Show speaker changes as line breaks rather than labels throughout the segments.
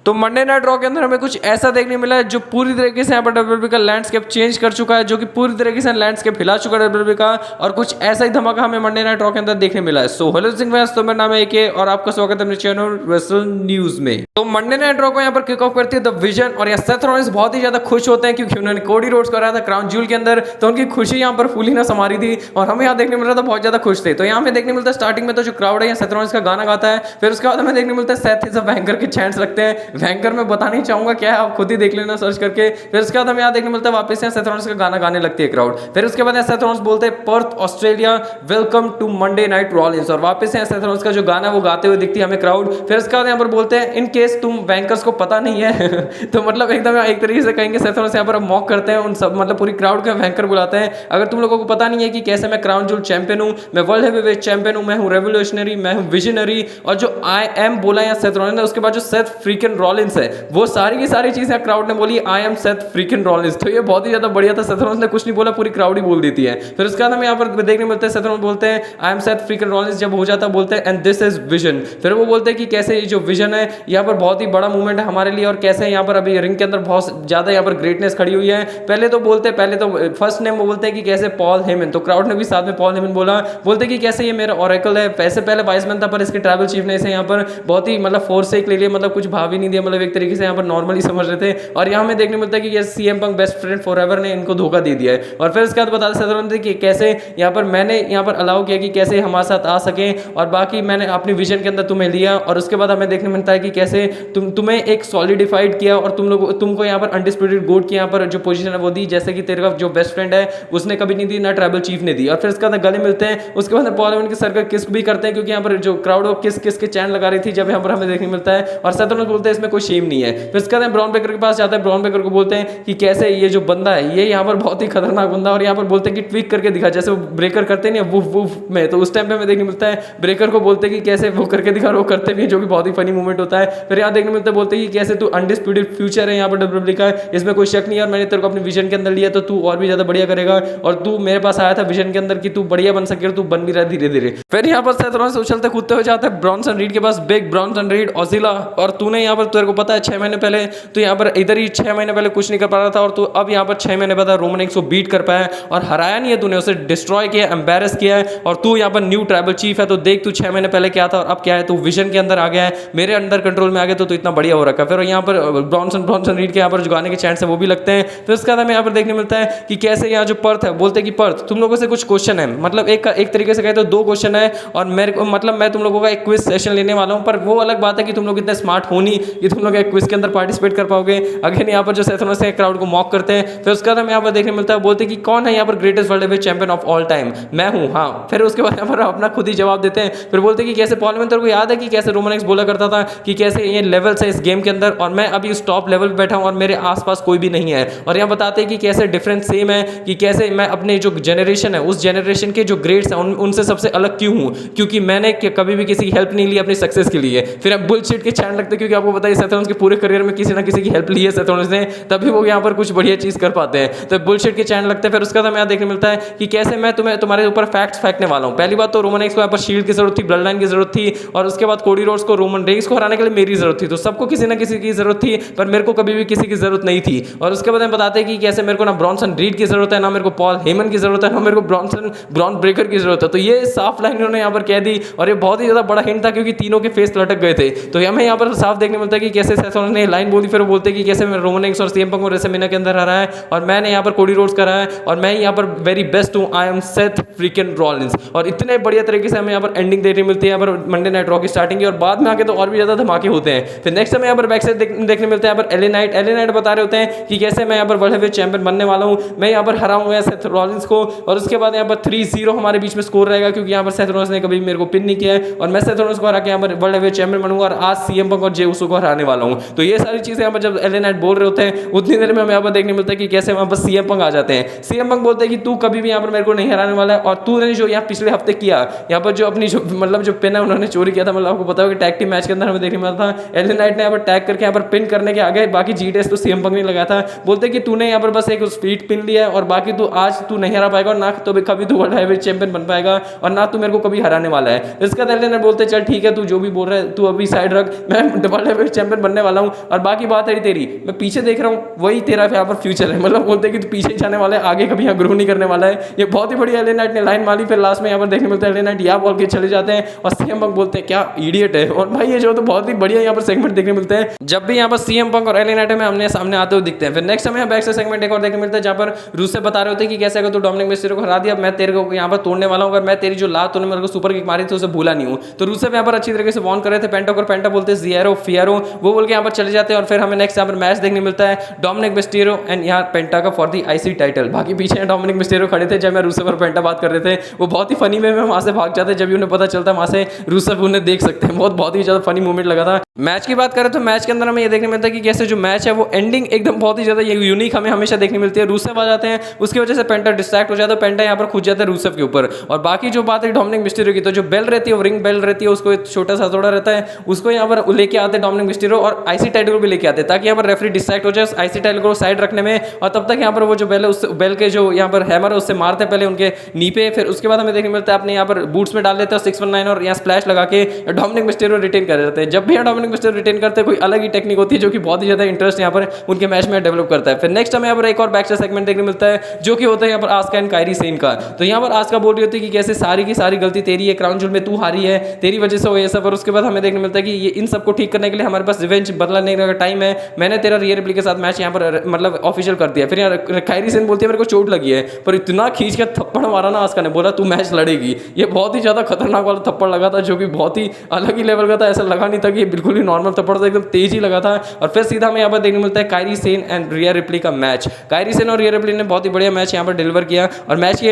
तो Monday night raw के अंदर हमें कुछ ऐसा देखने मिला है जो पूरी तरीके से यहाँ पर डब्ल्यूडब्ल्यूई का लैंडस्केप चेंज कर चुका है, जो कि पूरी तरीके से लैंडस्केप हिला चुका है डब्ल्यूडब्ल्यूई का, और कुछ ऐसा ही धमाका हमें मंडे नाइट रॉ के अंदर देखने मिला है। सो हेलो सिंह फैंस, तो मेरा नाम है एके और आपका स्वागत है मेरे चैनल रेसल न्यूज में। तो मंडे नाइट रॉ को यहाँ पर किक ऑफ करती है द विजन, और यहाँ सेथ रॉलिंस बहुत ही ज्यादा खुश होते हैं क्योंकि उन्होंने कोडी रोड्स को हराया था क्राउन ज्यूल के अंदर, तो उनकी खुशी यहाँ पर फूली ना समारी थी और हमें यहाँ देखने मिल रहा था बहुत ज्यादा खुश थे। तो यहाँ हमें देखने मिलता है स्टार्टिंग में तो जो क्राउड है सेथ रॉलिंस का गाना गाता है, फिर उसके बाद हमें देखने मिलता है सेथ इज अ वैंकर के चैंट्स लगते हैं। वैंकर में बता नहीं चाहूंगा क्या है, आप खुद ही देख लेना सर्च करके। फिर उसके बाद हमें यहाँ देखने मिलता है वापस से सेथ रॉलिंस का गाना गाने लगती है क्राउड। फिर उसके बाद सेथ रॉलिंस बोलते हैं Perth Australia welcome to Monday night Rollins, और वापस से सेथ रॉलिंस का जो गाना वो गाते हुए दिखती है हमें क्राउड। फिर उसके बाद यहाँ पर बोलते हैं इन केस तुम बैंकर्स को पता नहीं है तो मतलब एकदम एक तरीके से कहेंगे सेथ रॉलिंस यहाँ पर मॉक करते हैं उन सब, मतलब पूरी क्राउड को बैंकर बुलाते हैं। अगर तुम लोगों को पता नहीं है कि कैसे मैं क्राउन ज्यूल चैंपियन हूँ, मैं वर्ल्ड हेवीवेट चैंपियन हूँ, मैं हूँ रेवोल्यूशनरी, मैं हूँ विजनरी, और जो आई एम बोला यहाँ सेथ रॉलिंस ने, उसके बाद जो सेथ फ्रीकन रॉलिंस है वो सारी की सारी चीजें क्राउड ने बोली आई एम सेथ फ्रीकन रॉलिंस। तो ये बहुत ही ज्यादा बढ़िया था, सेथ रॉलिंस ने कुछ नहीं बोला, पूरी क्राउड ही बोल देती है। फिर उसके बाद हमें यहाँ पर देखने मिलते हैं सेथ रॉलिंस बोलते हैं आई एम सेथ फ्रीकन रॉलिंस, जब हो जाता बोलते हैं एंड दिस इज विजन। फिर वो बोलते हैं कि कैसे ये जो विजन है यहाँ पर बहुत ही बड़ा मूवमेंट है हमारे लिए, और कैसे यहाँ पर अभी रिंग के अंदर बहुत ज्यादा यहाँ पर ग्रेटनेस खड़ी हुई है। पहले तो फर्स्ट नेम वो बोलते हैं कि कैसे पॉल हेमन, तो क्राउड ने भी साथ में पॉल हेमन बोला, बोलते कि कैसे ये मेरा ऑरेकल है। वैसे पहले वाइसमैन था पर इसके ट्राइबल चीफ ने इसे यहाँ पर बहुत ही मतलब फोर्स से ले लिया, मतलब कुछ भाव ही नहीं दिया, मतलब एक तरीके से यहाँ पर नॉर्मली समझ रहे थे। और यहाँ हमें देखने मिलता है कि CM Punk best friend forever ने इनको धोखा दे दिया है। और फिर उसके बाद बताते सदर कि कैसे यहाँ पर मैंने यहाँ पर अलाउ किया कि कैसे हमारे साथ आ सके, और बाकी मैंने अपनी विजन के अंदर तुम्हें लिया। और उसके बाद हमें देखने मिलता है कि कैसे तुम्हें एक सॉलिडिफाइड किया और तुमको यहाँ पर अनडिस्प्यूटेड गोट की यहाँ पर जो पोजीशन है वो दी, जैसे कि तेरे का जो बेस्ट फ्रेंड है उसने कभी नहीं दी, ना ट्राइबल चीफ ने दी। और फिर उसके बाद गले मिलते हैं, उसके बाद पॉल हेमन के सर का किस भी करते हैं क्योंकि यहाँ पर जो क्राउड किस के चैन लगा रही थी जब यहाँ पर हमें देखने मिलता है। और सेथ रॉलिंस बोलते हैं इसमें कोई शेम नहीं है। फिर उसके बाद ब्रॉन ब्रेकर के पास जाता है, ब्रॉन ब्रेकर को बोलते हैं कि कैसे ये जो बंदा है ये यहाँ पर बहुत ही खतरनाक बंदा, और यहाँ पर बोलते हैं कि ट्विक करके दिखा, जैसे वो ब्रेकर करते नहीं वुफ वुफ में, तो उस टाइम पे हमें देखने मिलता है ब्रेकर को बोलते हैं कि कैसे वो करके दिखा, वो करते भी, जो कि बहुत ही फनी मूवमेंट होता है। फिर यहाँ देखने मिलता है बोलते हैं कि कैसे तू अनडिस्प्यूटेड फ्यूचर है यहाँ पर डब्ल्यूडब्ल्यूई का, इसमें कोई शक नहीं है, और मैंने तेरे को अपने विजन के अंदर लिया तो तू और भी ज्यादा बढ़िया करेगा, और तू मेरे पास आया था विजन के अंदर कि तू बढ़िया बन सके, और तू बन भी रहा धीरे धीरे। फिर यहाँ पर सेथ रॉलिंस उछलते कूदते हुए जाता है ब्रॉन्सन रीड के पास, बिग ब्रॉन्सन रीड ऑजिला, और तूने यहाँ पर तेरे को पता है 6 महीने पहले तो यहाँ पर इधर ही 6 महीने पहले कुछ नहीं कर पा रहा था, और तू अब यहाँ पर 6 महीने बाद रोमन रेंस को बीट कर पाया, और हराया नहीं है तूने, उसे डिस्ट्रॉय किया, एम्बेरस किया है, और तू यहाँ पर न्यू ट्राइबल चीफ है। तो देख तू 6 महीने पहले क्या था और अब क्या है, तू विजन के अंदर आ गया है, मेरे अंडर कंट्रोल में आ गया, तो इतना बढ़िया हो रखा है। फिर यहाँ पर ब्रॉन्सन रीड के यहाँ पर जो गाने के चैंट्स है वो भी लगते हैं। फिर उसके बाद हमें यहाँ पर देखने मिलता है कि कैसे यहाँ जो पर्थ है बोलते हैं कि पर्थ तुम लोगों से कुछ क्वेश्चन है, मतलब एक तरीके से कहे तो 2 क्वेश्चन है, और मेरे को मतलब मैं तुम लोगों का एक क्विज सेशन लेने वाला हूँ, पर वो अलग बात है कि तुम लोग इतने स्मार्ट हो नहीं कि तुम लोग एक क्विज के अंदर पार्टिसिपेट कर पाओगे। अगेन यहाँ पर जो सेथ रॉलिंस क्राउड को मॉक करते हैं। फिर उसके बाद हमें यहाँ पर देखने मिलता है बोलते हैं कि कौन है यहाँ पर greatest world heavyweight champion of all time, मैं हूँ, हाँ। फिर उसके बाद यहाँ पर अपना खुद ही जवाब देते हैं। फिर बोलते हैं कि कैसे पॉल हेमन तेरे को याद है कि कैसे रोमन रेंस बोला करता था कि कैसे ये लेवल्स है इस गेम के अंदर, और मैं अभी उस टॉप लेवल पे बैठा हूँ और मेरे आसपास कोई भी नहीं है। और यहाँ बताते हैं कि कैसे डिफरेंस सेम है, कि कैसे मैं अपने जो जनरेशन है उस जनरेशन के जो ग्रेड्स हैं उनसे सबसे अलग क्यों हूँ, क्योंकि मैंने कभी भी किसी की हेल्प नहीं ली अपनी सक्सेस के लिए। फिर अब बुलशिट के चैन लगते हैं क्योंकि आपको पता है सेथ रॉलिंस के पूरे करियर में किसी ना किसी की हेल्प ली है सेथ रॉलिंस ने, तभी वो यहाँ पर कुछ बढ़िया चीज कर पाते हैं। तो बुलशिट के चैन लगते हैं। फिर उसका हमें यहाँ देखने मिलता है कि कैसे मैं तुम्हारे ऊपर फैक्ट्स फेंकने वाला हूँ। पहली बात तो रोमन रेंस को यहाँ पर शील्ड की जरूरत थी, ब्लड लाइन की जरूरत थी, और उसके बाद कोडी रोड्स को रोमन रेंस को हराने के लिए मेरी जरूरत थी। तो सबको किसी ना किसी की जरूरत थी, पर मेरे को कभी भी किसी की जरूरत नहीं थी। और उसके बाद हम बताते हैं कि कैसे मेरे को ना ब्रॉन्सन रीड की जरूरत है, ना मेरे को पॉल हेमन की जरूरत है, ना मेरे को ब्रॉन ब्रेकर की जरूरत है। तो ये साफ लाइन उन्होंने यहाँ पर कह दी, और ये बहुत ही ज्यादा बड़ा हिंट था क्योंकि तीनों के फेस लटक गए थे। तो हमें यहाँ पर साफ देखने मिलता है कि कैसे सेथ रॉलिंस ने लाइन बोली, फिर वो बोलते हैं कि कैसे मैं रोमन रेंस और सीएम पंक को रेसलमेनिया के अंदर हराया है, और मैंने यहाँ पर कोडी रोड्स कराया है, और मैं यहाँ पर वेरी बेस्ट हूँ, आई एम सेथ फ्रीकन रॉलिंस। और इतने बढ़िया तरीके से हमें यहाँ पर एंडिंग देखने मिलती है यहाँ पर मंडे नाइट रॉ की स्टार्टिंग की, और बाद में आके तो और भी ज्यादा धमाके होते हैं। फिर नेक्स्ट हमें यहाँ पर बैक साइड देखने मिलते हैं यहाँ पर एले नाइट बता रहे होते हैं कि कैसे मैं यहाँ पर वर्ल्ड हेवीवेट चैंपियन बनने वाला हूँ, मैं यहाँ पर हराऊंगा सेथ रॉलिंस को। और उसके बाद यहाँ पर 3-0 हमारे बीच में स्कोर रहेगा क्योंकि यहाँ पर सेथ रॉलिंस ने कभी मेरे को पिन नहीं किया है, और मैं सेथ रॉलिंस को हरा के यहाँ पर वर्ल्ड हेवीवेट चैंपियन बनूंगा, और आज सीएम पंक और जे उसो को हराने वाला हूँ। तो ये सारी चीजें यहाँ पर जब एले नाइट बोल रहे होते हैं उतनी देर में हमें यहाँ पर देखने मिलता है कि कैसे वहाँ पर सीएम पंक आ जाते हैं। सीएम पंक बोलते हैं कि तू कभी भी यहाँ पर मेरे को नहीं हराने वाला है, और तूने जो यहाँ पिछले हफ्ते किया यहाँ पर जो अपनी जो मतलब जो पिन है उन्होंने चोरी किया था, मतलब आपको पता होगा कि टैग टीम मैच के अंदर हमें देखने मिला था एले नाइट ने यहाँ पर टैग करके यहाँ पर पिन करने के आगे बाकी जीटेस तो सीएम पंक ने लगाया था। बोलते कि तूने यहाँ पर बस एक स्पीड पिन लिया है, और बाकी तू आज तू नहीं हरा पाएगा, और ना तो कभी तू वर्ल्ड हेवीवेट चैंपियन बन पाएगा, और ना तू मेरे को कभी हराने वाला है। इसका एले नाइट बोलते चल ठीक है, तू जो भी बोल रहा है तू अभी साइड रख, मैं वर्ल्ड हेवीवेट चैंपियन बनने वाला हूँ। और बाकी बात है तेरी, मैं पीछे देख रहा हूँ, वही तेरा यहाँ पर फ्यूचर है। मतलब बोलते हैं कि तू पीछे ही जाने वाला है, आगे कभी यहाँ ग्रो नहीं करने वाला है। ये बहुत ही बढ़िया एलए नाइट ने लाइन मारी, फिर लास्ट में यहाँ पर देखने मिलता है एलए नाइट यहाँ बोल के चले जाते हैं और सीएम पंक बोलते हैं क्या इडियट है। और भाई ये जो तो बहुत ही बढ़िया यहाँ पर सेगमेंट देखने मिलते हैं जब भी यहाँ पर सीएम पंक और एलए नाइट में हमने सामने आते हुए दिखते हैं। फिर नेक्स्ट हमें बैक से सेगमेंट एक और देखने मिलता है जहाँ पर रूसेफ बता रहे होते हैं कि कैसे अगर तू डोमिनिक मिस्टीरियो को हरा दिया, मैं तेरे को यहाँ पर तोड़ने वाला हूँ, अगर मैं तेरी जो लात तूने मेरे को सुपर किक मारी थी उसे भूला नहीं हूँ। तो रूसेफ यहाँ पर अच्छी तरीके से वॉर्न कर रहे थे पेंटा को, और पेंटा बोलते हैं ज़िएरो फियरो, वो बोल के यहाँ पर चले जाते हैं। और फिर हमें नेक्स्ट यहाँ पर मैच देखने मिलता है डोमिनिक मिस्टीरियो एंड यहाँ पेंटा का फॉर दी आईसी टाइटल। बाकी पीछे डोमिनिक मिस्टीरियो खड़े थे जब मैं रूसेफ और पेंटा बात कर रहे थे, वो बहुत ही फनी वे में वहां से भाग जाते हैं जब भी उन्हें पता चलता है वहां से रूसेफ उन्हें देख सकते हैं। बहुत ही ज्यादा फनी मूवमेंट लगा था। मैच की बात करें तो मैच के अंदर हमें ये देखने मिलता है कि कैसे जो मैच है वो एंडिंग एकदम बहुत ही ज्यादा यूनिक हमें हमेशा देखने मिलती है। रूसेफ आ जाते हैं, उसकी वजह से पेंटा डिस्ट्रैक्ट हो जाता है, पेंटा यहाँ पर खुद जाता है रूसेफ के ऊपर। और बाकी जो बात है डोमिनिक मिस्टीरियो की, तो जो बेल रहती है वो रिंग बेल रहती है, उसको एक छोटा सा हथौड़ा रहता है, उसको यहाँ पर लेके आते हैं डोमिनिक मिस्टीरियो और आईसी टाइटल को भी लेके आते हैं ताकि यहाँ पर रेफरी डिस्ट्रैक्ट हो जाए आईसी टाइटल को साइड रखने में। और तब तक यहाँ पर वो जो बेल है उस बेल के जो यहाँ पर हैमर है उससे मारते हैं पहले उनके नी पे, फिर उसके बाद हमें देखने मिलता है अपने यहाँ पर बूट्स में डाल देते हैं 619 और यहाँ स्प्लैश लगा के डोमिनिक मिस्टीरियो रिटेन कर देते हैं। जब भी यहाँ डोमिनिक मिस्टीरियो रिटेन करते हैं कोई अलग ही टेक्निक होती है जो कि बहुत ही ज्यादा इंटरेस्ट यहाँ पर उनके मैच में डेवलप करता है। फिर नेक्स्ट हमें यहाँ पर एक और बैक सेगमेंट देखने मिलता है जो कि होता है यहाँ पर आस्का एंड कायरी सेन का। तो यहाँ पर आस्का बोल रही होती है कि कैसे सारी की सारी गलती तेरी है, क्राउन जूल में तू हारी है, तेरी वजह से हो ये सब। और उसके बाद हमें देखने मिलता है कि ये इन सबको ठीक करने के लिए हमारे पास रिवेंज बदला लेने का टाइम है, मैंने तेरा रियर रिप्ली के साथ मैच यहाँ पर मतलब ऑफिशियल कर दिया। फिर यहाँ कायरी सेन बोलती है मेरे को चोट लगी है, पर इतना खींच के थप्पड़ मारा ना आस्का ने, बोला तू मैच लड़ेगी। ये बहुत ही ज्यादा खतरनाक वाला थप्पड़ लगा था जो कि बहुत ही अलग ही लेवल का था, ऐसा लगा नहीं था कि बिल्कुल ही नॉर्मल थप्पड़ था, एकदम तेज ही लगा था। और फिर सीधा हमें यहाँ पर देखने मिलता है Kairi Sen and Riya replay का मैच। कायरी सेन और रिया रिप्ली ने बहुत ही बढ़िया मैच यहाँ पर डिलीवर किया। और मैच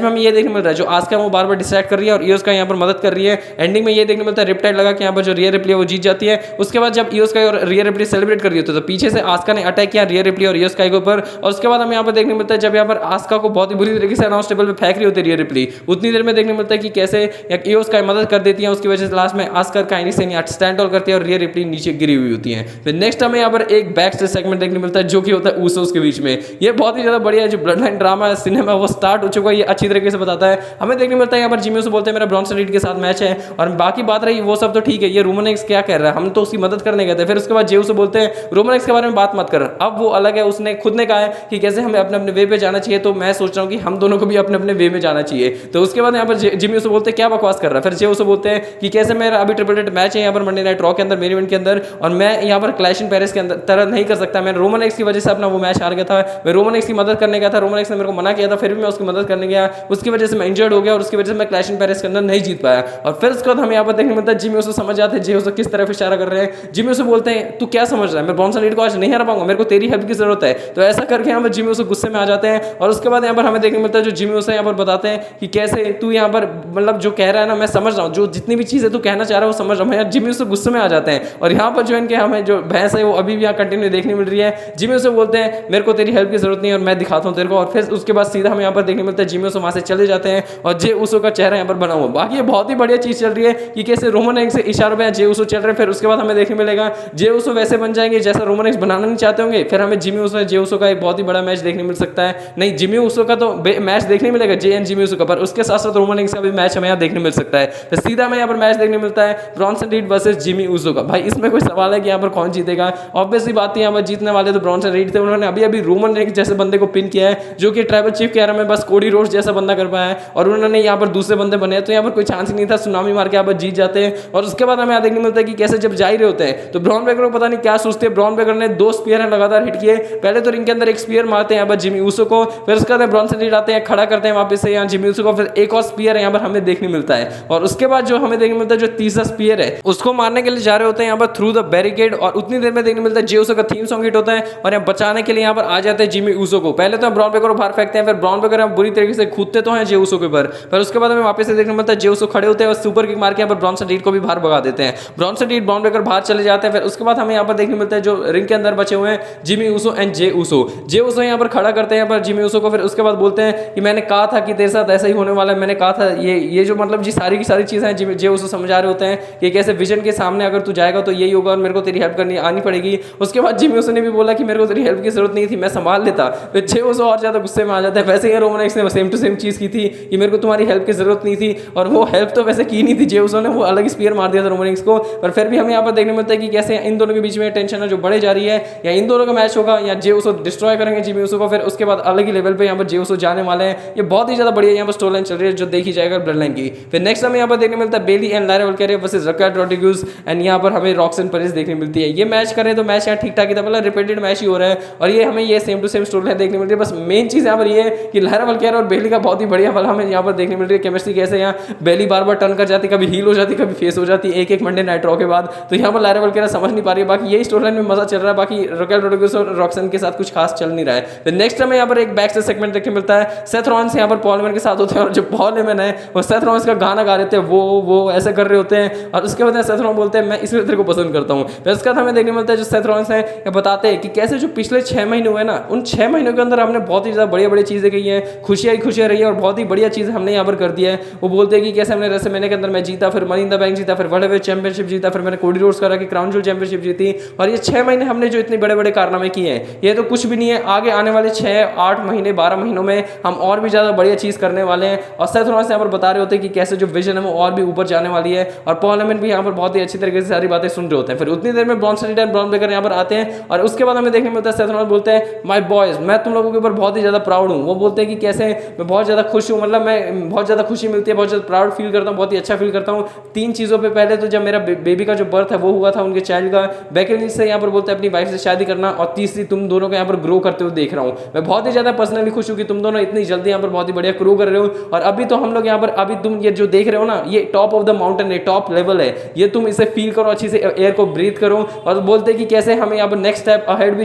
में हमें ये देखने मिल रहा है जो आस्का वो बार बार डिस्ट्रैक्ट कर रही है और ईओस का यहाँ पर मदद कर रही है। एंडिंग में ये देखने मिलता है रिपटाइड लगा कि यहाँ पर जो रिया रिप्ली है वो जीत जाती है। उसके बाद जब ईओस का और रिया रिप्ली सेलिब्रेट कर रही होती है तो पीछे से आस्का ने अटैक किया रिया रिप्ली और ईओस का के ऊपर। और उसके बाद हमें यहाँ पर देखने मिलता है जब यहाँ पर आस्का को बहुत ही बुरी तरीके से अनाउंस टेबल पे फेंक रही होती है रिया रिप्ली, उतनी देर में देखने मिलता है कि कैसे ईओस का मदद कर देती है, उसकी वजह से लास्ट में Aska Kairi Sen stand all करती है और रिया रिप्ली नीचे गिरी हुई होती है। फिर नेक्स्ट हमें यहाँ पर एक बैक स्टेज सेगमेंट देखने मिलता है जो कि होता है ऊसोस के बीच में। ये बहुत ही ज्यादा बढ़िया जो ब्लड लाइन ड्रामा है सिनेमा वो स्टार्ट हो चुका है, ये अच्छी तरीके से बताता है। हमें देखने मिलता है यहाँ पर जिमी ऊसो बोलते हैं मेरा ब्रॉन्सन रीड के साथ मैच है। और बाकी बात रही वो सब तो ठीक है, ये रोमन रेंस क्या कह रहा है, हम तो उसकी मदद करने गए थे। फिर उसके बाद जे ऊसो बोलते हैं रोमन रेंस के बारे में बात मत कर, अब वो अलग है, उसने खुद ने कहा है कि कैसे हमें अपने अपने वे पे जाना चाहिए, तो मैं सोच रहा हूँ कि हम दोनों को भी अपने अपने वे में जाना चाहिए। तो उसके बाद यहाँ पर जिमी ऊसो बोलते हैं क्या बकवास कर रहा है। फिर जे ऊसो बोलते हैं कि कैसे मेरा अभी ट्रिपल थ्रेट मैच है यहाँ पर मंडे नाइट रॉ के अंदर, मेन इवेंट के अंदर, और मैं यहाँ पर क्लैश इन पेरिस के अंदर तरह नहीं कर सकता, मैं रोमन रेंस की वजह से अपना वो मैच हार गया था, मैं रोमन रेंस की मदद करने गया था, रोमन रेंस ने मेरे को मना किया था, फिर भी मैं उसकी मदद करने गया, उसकी वजह से मैं इंजर्ड हो गया और उसकी वजह से मैं क्लैश इन पेरिस के अंदर नहीं जीत पाया। और फिर उसके बाद हमें यहाँ पर देखने मिलता है जिमी ऊसो समझ जाते हैं जे ऊसो किस तरफ इशारा कर रहे हैं। जिमी ऊसो बोलते हैं तू क्या समझ रहा है, मैं ब्रॉन्सन रीड को आज नहीं हरा पाऊंगा, मेरे को तेरी हेल्प की जरूरत है। तो ऐसा करके यहाँ पर जिमी ऊसो गुस्से में आ जाते हैं। और उसके बाद यहाँ पर हमें देखने मिलता है जो जिमी ऊसो यहाँ पर बताते हैं कि कैसे तू यहाँ पर मतलब जो कह रहा है ना मैं समझ रहा हूँ, जो जितनी भी चीजें तू कहना चाह रहा है वो समझ रहा हूँ। जिमी ऊसो गुस्से में आ जाते हैं और यहाँ पर जो इनके हमें जो भैंस है वो अभी भी यहाँ कंटिन्यू देखने मिल रही है। जिमी ऊसो बोलते हैं मेरे को तेरी हेल्प की जरूरत नहीं है और मैं दिखाता हूँ तेरे को। और फिर उसके बाद सीधा हमें यहाँ पर देखने मिलता है जिमी ऊसो वहां से चले जाते हैं और जे ऊसो का चेहरा यहाँ पर बना हुआ। बाकी ये बहुत ही बढ़िया चीज चल रही है कि कैसे रोमन रेंस से इशारों पे जे ऊसो चल रहे हैं। फिर उसके बाद हमें देखने मिलेगा जे ऊसो वैसे बन जाएंगे जैसा रोमन रेंस बनाना नहीं चाहते होंगे। फिर हमें जिमी ऊसो जे ऊसो का एक बहुत ही बड़ा मैच देखने मिल सकता है। नहीं, जिमी ऊसो का तो मैच देखने मिलेगा जे एंड जिमी ऊसो का, पर उसके साथ साथ रोमन रेंस का भी मैच हमें यहाँ देखने मिल सकता है। तो सीधा हमें यहाँ पर मैच देखने मिलता है Bronson read versus Jimmy Uso का। भाई इसमें कोई सवाल है कि यहाँ पर कौन जीतेगा? ऑब्वियसली बात है यहाँ पर जीतने वाले तो ब्रॉन्सन रीड थे, उन्होंने अभी अभी रोमन रेंस जैसे बंदे को पिन किया है जो कि ट्राइबल चीफ के में बस कोडी रोड्स जैसा बंदा कर पाया है और उन्होंने यहाँ पर दूसरे बंदे बने, तो यहाँ पर कोई चांस ही नहीं था, सुनामी मार के यहाँ पर जीत जाते हैं। और उसके बाद हमें यहाँ देखने मिलता है कि कैसे जब जा ही रहे होते हैं तो ब्रॉन ब्रेकर को पता नहीं क्या सोचते हैं, ब्रॉन ब्रेकर ने 2 स्पीयर लगातार हिट किए। पहले तो रिंग के अंदर एक स्पीयर मारते हैं यहाँ पर जिमी ऊसो को, फिर उसके बाद ब्रॉन्सन रीड आते हैं खड़ा करते हैं वापस से यहाँ जिमी ऊसो को, फिर एक और स्पीयर यहाँ पर हमें देखने मिलता है। और उसके बाद जो हमें देखने मिलता है जो तीसरा स्पीयर है उसको मारने के लिए जा रहे होते हैं यहाँ पर थ्रू द बैरिकेड। और उतनी देर में देखने मिलता है जे ऊसो का थीम सॉन्ग हिट होता है और यहाँ बचाने के लिए यहाँ पर आ जाते हैं जिमी ऊसो को। पहले तो ब्रॉन ब्रेकर को बाहर फेंकते हैं, फिर ब्रॉन ब्रेकर बुरी तरीके से कूदते तो हैं जे ऊसो के ऊपर, फिर उसके बाद हमें वापस से देखने मिलता है जे ऊसो खड़े होते हैं और सुपर किक मार के यहाँ पर ब्रॉन्सन रीड को भी बाहर भगा देते हैं। ब्रॉन्सन रीड ब्रॉन ब्रेकर बाहर चले जाते हैं। फिर उसके बाद हमें यहाँ पर देखने मिलता है जो रिंग के अंदर बचे हुए हैं Jimmy Uso and Jey Uso यहाँ पर खड़ा करते हैं यहाँ पर जिमी ऊसो को। फिर उसके बाद बोलते हैं कि मैंने कहा था कि तेरे साथ ऐसा ही होने वाला है, मैंने कहा था ये जो मतलब जी सारी की सारी चीजें हैं जे ऊसो समझा रहे होते हैं कि कैसे विजन के सामने अगर तू जाएगा तो यही होगा और मेरे को तेरी हेल्प करनी आनी पड़ेगी। उसके बाद जिमी उसने भी बोला कि मेरे को तेरी हेल्प की जरूरत नहीं थी, मैं संभाल लेता। तो जे उसो और ज़्यादा गुस्से में आ जाता है। वैसे ही रोमन रेंस ने सेम टू सेम चीज़ की थी कि मेरे को तुम्हारी हेल्प की जरूरत नहीं थी, और वो हेल्प तो वैसे की नहीं थी जे उसो ने, वो अलग स्पीयर मार दिया था रोमन रेंस को। पर फिर भी हमें यहाँ पर देखने मिलता है कि कैसे इन दोनों के बीच में टेंशन है जो बढ़े जा रही है, या इन दोनों का मैच होगा या जे उसो डिस्ट्रॉय करेंगे जिमी उसो को, फिर उसके बाद अलग ही लेवल पे यहाँ पर जे उसो जाने वाले हैं। ये बहुत ही ज़्यादा बढ़िया यहाँ पर स्टोरी लाइन चल रही है जो देखी जाएगा ब्लड लाइन की। फिर नेक्स्ट हमें यहाँ पर देखने मिलता है बेली एंड लायरा वल्केरिया वर्सेस रकाट रोड्रिगुez, एंड यहाँ पर हमें रॉक्सन पेरेज देखने मिलती है। ये मैच करें तो मैच यहाँ ठीक ठाक ही था, मतलब रिपीटेड मैच ही हो रहा है, और ये हमें ये same to same storyline देखने मिल रही है। बस मेन चीज़ यहाँ पर ये है कि लायरा वल्केरिया और बेली का बहुत ही बढ़िया वाला हमें यहाँ पर देखने मिल रही है केमिस्ट्री, कैसे यहाँ बेली बार बार टर्न कर जाती, कभी हील हो जाती, कभी फेस हो जाती, एक एक मंडे नाइट रॉ के बाद। तो यहाँ पर लायरा वल्केरिया समझ नहीं पा रही है। बाकी यही स्टोरी लाइन में मजा चल रहा है, बाकी रकाट रोड्रिगुez और रॉक्सन के साथ कुछ खास चल नहीं रहा है। तो नेक्स्ट हमें यहाँ पर एक बैक से सेगमेंट देखने मिलता है, सेथ रॉलिन्स यहाँ पर पॉल हेमन के साथ होते हैं, और जो पॉल हेमन है वो सेथ रॉलिन्स का गाना गा रहे थे, वो ऐसे कर रहे होते हैं, और उसके बाद सेथ रॉलिन्स बोलते हैं मैं इसलिए तेरे को पसंद करता हूँ। फिर उसके बाद हमें देखने मिलता है जो सेथ रॉलिन्स है ये बताते हैं कि कैसे जो पिछले 6 महीने हुए ना, उन 6 महीनों के अंदर हमने बहुत ही ज़्यादा बढ़िया चीज़ें की हैं, खुशियाँ ही खुशियाँ रही है, और बहुत ही बढ़िया चीज़ हमने यहाँ पर कर दिया है। वो बोलते हैं कि कैसे हमने रेसलमेनिया के अंदर मैं जीता, फिर मनी इन द बैंक जीता, फिर वर्ल्ड हेवीवेट चैंपियनशिप जीता, फिर मैंने कोडी रोड्स करा कि क्राउन जूल चैंपियनशिप जीती, और ये 6 महीने हमने जो इतने बड़े बड़े कारनामे किए हैं ये तो कुछ भी नहीं है। आगे आने वाले 6-8 महीने 12 महीनों में हम और भी ज़्यादा बढ़िया चीज़ करने वाले हैं, और सेथ रॉलिन्स यहाँ पर बता रहे होते हैं कि कैसे जो विजन है वो और भी ऊपर जाने वाली है, और पॉल हेमन भी यहाँ पर बहुत ही अच्छी तरीके से सारी बातें सुन रहे होते हैं। फिर उतनी देर में Bron street and Bron Breakker यहाँ पर आते हैं, और उसके बाद हमें देखने में मिलता है सेथ रॉलिन्स बोलते हैं माय बॉयज मैं तुम लोगों के ऊपर बहुत ही ज़्यादा प्राउड हूँ। वो बोलते हैं कि कैसे मैं बहुत ज़्यादा खुश हूँ, मतलब मैं बहुत ज़्यादा खुशी मिलती है, बहुत ज़्यादा प्राउड फील करता हूँ, बहुत ही अच्छा फील करता हूँ 3 चीज़ों पे। पहले तो जब मेरा बेबी का जो बर्थ है वो हुआ था, उनके चाइल्ड का, बेकी लिंच से यहाँ पर बोलते हैं अपनी वाइफ से शादी करना, और तीसरी तुम दोनों को यहाँ पर ग्रो करते हुए देख रहा हूँ। मैं बहुत ही ज़्यादा पर्सनली खुश हूँ कि तुम दोनों इतनी जल्दी यहाँ पर बहुत ही बढ़िया ग्रो कर रहे हो, और अभी तो हम लोग यहाँ पर अभी तुम ये जो देख रहे हो ना, ये टॉप ऑफ द माउंटेन है, टॉप लेवल है, ये तुम इसे फील करो, अच्छी से एयर को ब्रीथ करो, और बोलते हैं कि कैसे हमें यहाँ पर नेक्स्ट स्टेप अहेड भी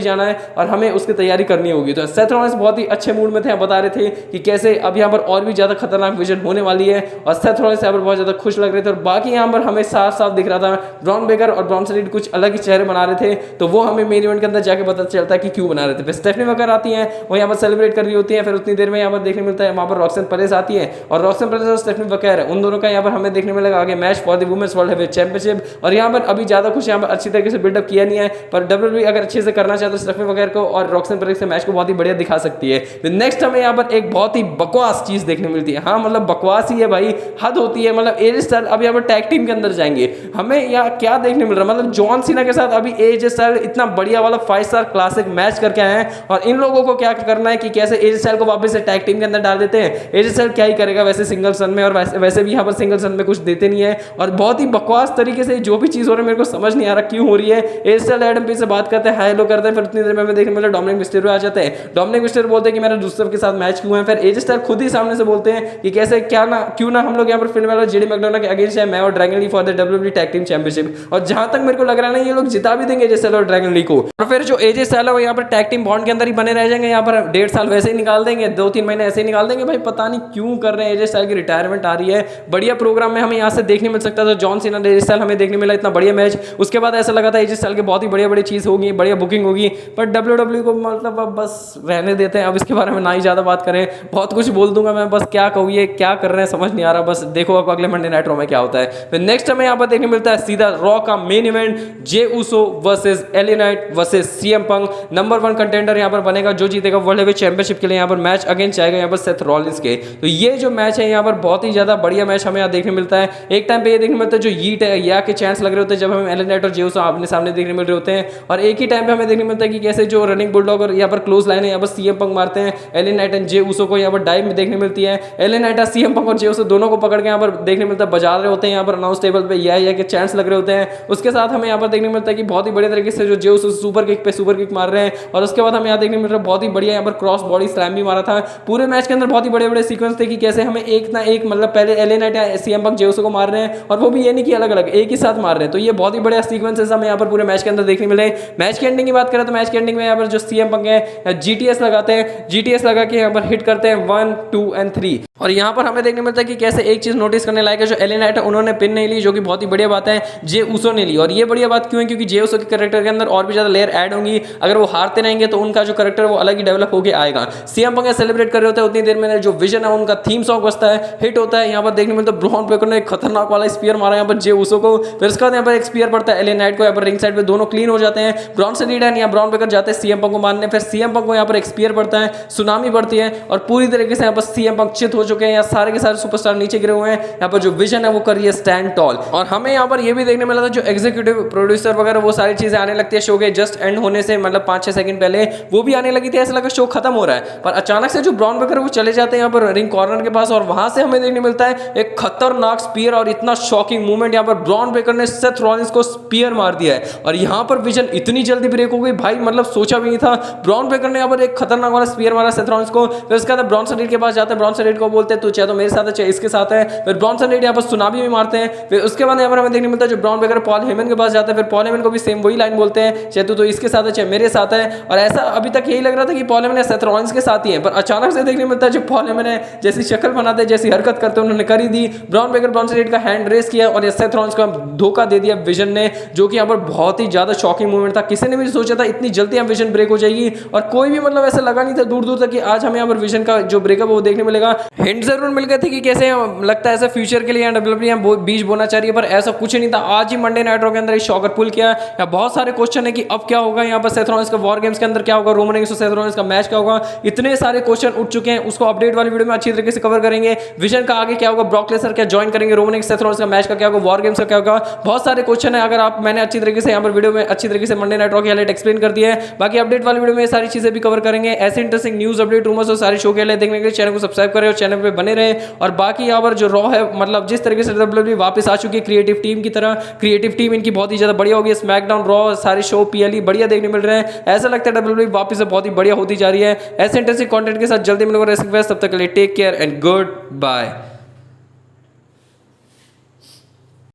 जाना है और हमें उसकी तैयारी करनी होगी। तो सेथ रॉलिन्स बहुत ही अच्छे मूड में थे, बता रहे थे कि कैसे अब यहाँ पर और भी ज़्यादा खतरनाक विजन होने वाली है, और सेथ रॉलिन्स यहाँ पर बहुत ज़्यादा खुश लग रहे थे। और बाकी यहाँ पर हमें साफ साफ दिख रहा था ब्रॉन ब्रेकर और ब्रॉन स्ट्रीट कुछ अलग ही चेहरे बना रहे थे, तो वो हमें मेन इवेंट के अंदर जाके पता चलता है कि क्यों बना रहे थे। फिर स्टेफनी वगैरह आती हैं, वो यहाँ पर सेलिब्रेट कर रही होती है। फिर उतनी देर में यहाँ पर देखने मिलता है वहाँ पर रॉक्सन पेरेज आती है, और रॉक्सन पेरेज और स्टेफनी वगैरह उन दोनों का यहाँ पर हमें देखने मिलेगा आगे match for the women's world heavyweight championship. और यहाँ पर अभी ज़्यादा कुछ यहाँ पर अच्छी तरीके से बिल्डअप किया नहीं है, पर WWE अगर अच्छे से करना चाहते तो स्टेफनी वगैरह को और रॉक्सन पेरेज से मैच को बहुत ही बढ़िया दिखा सकती है। फिर नेक्स्ट हमें यहाँ पर एक बहुत ही बकवास चीज़ देखने मिलती है, हाँ मतलब बकवास ही है भाई, हद होती है। मतलब एजे स्टाइल्स अब यहाँ पर टैग टीम के अंदर जाएंगे, हमें यहाँ क्या देखने मिल रहा है, मतलब जॉन सीना के साथ अभी एजे स्टाइल्स इतना बढ़िया वाला 5 स्टार क्लासिक मैच करके आए हैं, और इन लोगों को क्या करना है कि कैसे एजे स्टाइल्स को वापस से टैग टीम के अंदर डाल देते हैं। एजे स्टाइल्स क्या ही करेगा वैसे सिंगल सन में, और वैसे भी यहाँ पर सिंगल सन में कुछ देते नहीं है, और बहुत ही बकवास तरीके से जो भी चीज़ हो रही है मेरे को समझ नहीं आ रहा क्यों हो रही है। एजे स्टाइल्स एडम पेज से बात करते हैं, हाय हेलो करते हैं, फिर उतनी देर में हमें देखने मिलता है डोमिनिक मिस्टेरियो आ जाते हैं। डोमिनिक मिस्टेरियो बोलते हैं कि मेरा रूसेव के साथ मैच क्यों है, फिर एजे स्टाइल्स खुद ही सामने से बोलते हैं कि कैसे क्यों ना हम लोग यहाँ पर फिल्म वाला जेडी मैकडोनाल्ड के अगेंस्ट है, मैं और Dragon Lee for the WWE tag team championship. और जहां तक मेरे को लग रहा है ना ये लोग जिता भी देंगे एजे स्टाइल्स और ड्रैगन ली को, और फिर जो एजे स्टाइल्स है वो यहाँ पर टैग टीम बॉन्ड के अंदर ही बने रह जाएंगे। यहाँ पर 1.5 साल वैसे ही निकाल देंगे, 2-3 महीने ऐसे ही निकाल देंगे। भाई पता नहीं क्यों कर रहे हैं, एजे स्टाइल्स की रिटायरमेंट आ रही है, बढ़िया प्रोग्राम में हमें यहाँ से देखने मिल सकता था। जॉन सीना एजे स्टाइल्स हमें देखने मिला इतना बढ़िया मैच, उसके बाद ऐसा लगा था एजे स्टाइल्स की बहुत ही बढ़िया चीज़ होगी, बढ़िया बुकिंग होगी, पर WWE को मतलब अब बस रहने देते हैं। अब इसके बारे में ना ही ज़्यादा बात करें, बहुत कुछ बोल दूंगा मैं, बस क्या कहूँ ये क्या कर रहे हैं समझ नहीं आ रहा। बस देखो अब अगले मंडे नाइट रॉ में क्या होता है। फिर नेक्स्ट हमें यहाँ पर देखने मिलता है सीधा रॉ का main event, Jey Uso versus LA Knight versus CM Punk. Number 1 contender यहाँ पर बनेगा, जो जीतेगा वर्ल्ड हेवीवेट चैंपियनशिप के लिए यहाँ पर मैच अगेंस्ट जाएगा यहाँ पर सेथ रॉलिन्स के। तो ये जो मैच है यहाँ पर बहुत ही ज्यादा बढ़िया मैच हमें यहाँ देखने मिलता है। एक टाइम पे ये देखने मिलता है जो यीट है या के चांस लग रहे होते हैं जब हमें एलिया नाइट और जे उसो आमने सामने देखने मिल रहे होते हैं, और एक ही टाइम पे हमें देखने मिलता है कि कैसे जो रनिंग बुलडॉग और यहाँ पर क्लोज लाइन है यहाँ पर सीएम पंक मारते हैं एलिया नाइट एंड जे उसो को। यहाँ पर डाइव में देखने मिलती है, एलिया नाइट सीएम पंक और जे उसो दोनों को पकड़ के यहाँ पर देखने मिलता है बजा रहे होते हैं यहाँ पर अनाउंस टेबल पे या के चांस लग रहे होते हैं। उसके साथ हमें यहाँ पर देखने मिलता है कि बहुत ही बढ़िया तरीके से जो जे उसो सुपर किक पे सुपर किक मार रहे हैं, और उसके बाद हमें यहाँ देखने मिल रहा है बहुत ही बढ़िया यहाँ पर क्रॉस बॉडी स्लैम भी मारा था। पूरे मैच के अंदर बहुत ही बड़े बड़े सीक्वेंस थे कि कैसे हमें एक ना एक मतलब पहले एलिया नाइट या सीएम पंक जे उसो को मार रहे हैं, और वो भी ये नहीं कि अलग अलग एक ही साथ मार रहे हैं। तो ये बहुत ही बढ़िया सीक्वेंसेस हमें यहाँ पर पूरे मैच के अंदर देखने मिले। मैच की एंडिंग की बात करें तो मैच की एंडिंग में यहाँ पर जो सीएम पंक है जीटीएस लगाते हैं, जीटीएस लगा के यहाँ पर हिट करते हैं 1 2 एंड 3। और यहाँ पर हमें देखने मिलता है कि कैसे एक चीज़ नोटिस करने लायक है, जो एले नाइट है उन्होंने पिन नहीं ली, जो कि बहुत ही बढ़िया बात है। जे उसो ने ली, और ये बढ़िया बात क्यों है, क्योंकि जे उसो के कैरेक्टर के अंदर और भी ज़्यादा लेयर ऐड होंगी। अगर वो हारते रहेंगे तो उनका जो कैरेक्टर वो अलग ही डेवलप होकर आएगा। सीएम पंक सेलिब्रेट कर रहे होते हैं, उतनी देर में जो विजन है उनका थीम सॉन्ग बजता है, हिट होता है। यहाँ पर देखने मिलता है ब्रॉन ब्रेकर ने एक खतरनाक वाला स्पीयर मारा यहाँ पर जे उसो को, फिर उसके बाद यहाँ पर एक स्पीयर पड़ता है एले नाइट को, यहाँ पर रिंग साइड पे दोनों क्लीन हो जाते हैं। ब्रॉन से लीड है, यहाँ ब्रॉन ब्रेकर जाते हैं सीएम पंक को मारने, फिर सीएम पंक को यहाँ पर एक स्पीयर पड़ता है, सुनामी पड़ती है, और पूरी तरीके से यहाँ पर सीएम पंक चित हो चुके हैं। यहाँ सारे के सारे सुपरस्टार नीचे गिरे हुए हैं। यहाँ पर जो विजन है वो करिए स्टैंड टॉल। और हमें यहाँ पर ये भी देखने मिला था, जो एग्जीक्यूटिव प्रोड्यूसर वगैरह वो सारी चीजें आने लगती है शो के जस्ट एंड होने से, मतलब 5-6 सेकंड पहले वो भी आने लगी थी। ऐसा लगा शो खत्म हो रहा है, पर अचानक से जो ब्रॉन ब्रेकर वो चले जाते हैं यहाँ पर रिंग कॉर्नर के पास, और वहां से हमें देखने मिलता है एक खतरनाक स्पीयर और इतना शॉकिंग मूवमेंट। यहाँ पर ब्रॉन ब्रेकर ने सेथ रॉलिंस को स्पीयर मार दिया है, और यहाँ पर विजन इतनी जल्दी ब्रेक हो गई भाई, मतलब सोचा भी नहीं था। ब्रॉन ब्रेकर ने यहाँ पर एक खतरनाक वाला स्पीयर मारा सेथ रॉलिंस को, फिर उसके बाद ब्रॉन रीड के पास जाते हैं, ब्रॉन रीड को बोलते हैं तू चाहे तो मेरे साथ है चाहे इसके साथ है, फिर ब्रॉन रीड यहाँ पर सुनामी भी मारते हैं। फिर उसके बाद यहाँ पर हमें देखने मिलता है जो ब्रॉन ब्रेकर पॉल हेमन के पास जाता है, फिर पॉल हेमन को भी सेम वही लाइन बोलते हैं, चाहे तू तो इसके साथ है चाहे मेरे साथ है। और ऐसा अभी तक यही लग रहा था कि पॉल हेमन सेथ रॉलिंस के साथ ही है, पर अचानक से देखने मिलता है जो पॉल हेमन है जैसी शक्ल बनाते हैं, जैसी हरकत करते हैं उन्होंने करी दी। ब्रॉन ब्रेकर ब्रॉन रीड का हैंड रेस किया और सेथ रॉलिंस को धोखा दे दिया विजन ने, जो कि यहाँ पर बहुत ही ज्यादा शॉकिंग मूवमेंट था। किसी ने भी सोचा था इतनी जल्दी यहाँ विजन ब्रेक हो जाएगी, और कोई भी मतलब ऐसा लगा नहीं था दूर दूर तक कि आज हमें यहाँ पर विजन का जो ब्रेकअप वो देखने मिलेगा। हिंट जरूर मिल गए थे कि कैसे लगता है ऐसा फ्यूचर के लिए डब्ल्यूडब्ल्यूई बीच बोना चाह रही है, पर ऐसा कुछ नहीं था। आज ही मंडे नाइट रॉ के अंदर शॉकर पुल किया। यहाँ बहुत सारे क्वेश्चन है कि अब क्या होगा, यहाँ पर सेथ रॉलिंस का वॉर गेम्स के अंदर क्या होगा, रोमन रेंस और सेथ रॉलिंस का मैच क्या होगा, इतने सारे क्वेश्चन उठ चुके हैं। उसको अपडेट वाली वीडियो में अच्छी तरीके से कवर करेंगे। विजन का आगे क्या होगा, ब्रॉक लेसनर क्या ज्वाइन करेंगे, रोमन रेंस सेथ रॉलिंस का मैच का क्या होगा, वॉर गेम्स का क्या होगा, बहुत सारे क्वेश्चन है। अगर आप मैंने अच्छी तरीके से यहाँ पर वीडियो में अच्छी तरीके से मंडे नाइट रॉ की हाईलाइट एक्सप्लेन कर दिया है। बाकी अपडेट वाली वीडियो में सारी चीजें भी कवर करेंगे। ऐसे इंटरेस्टिंग न्यूज अपडेट रूमर्स और सारी शो के लिए देखने के लिए चैनल को सब्सक्राइब करें और चैनल पे बने रहे। और बाकी यहाँ पर जो रॉ है, मतलब जिस तरीके से डब्ल्यूडब्ल्यूई वापस आ चुकी है क्रिएटिव टीम की तरह, क्रिएटिव टीम इनकी बहुत ही ज्यादा बढ़िया होगी। स्मैकडाउन, रॉ, सारे शो पीएलई बढ़िया देखने मिल रहे हैं। ऐसा लगता है डब्ल्यूडब्ल्यूई वापस से बहुत ही बढ़िया होती जा रही है। ऐसे इंटरेस्टिंग कंटेंट के साथ जल्दी मिलूंगा। तब तक के लिए take care and good bye.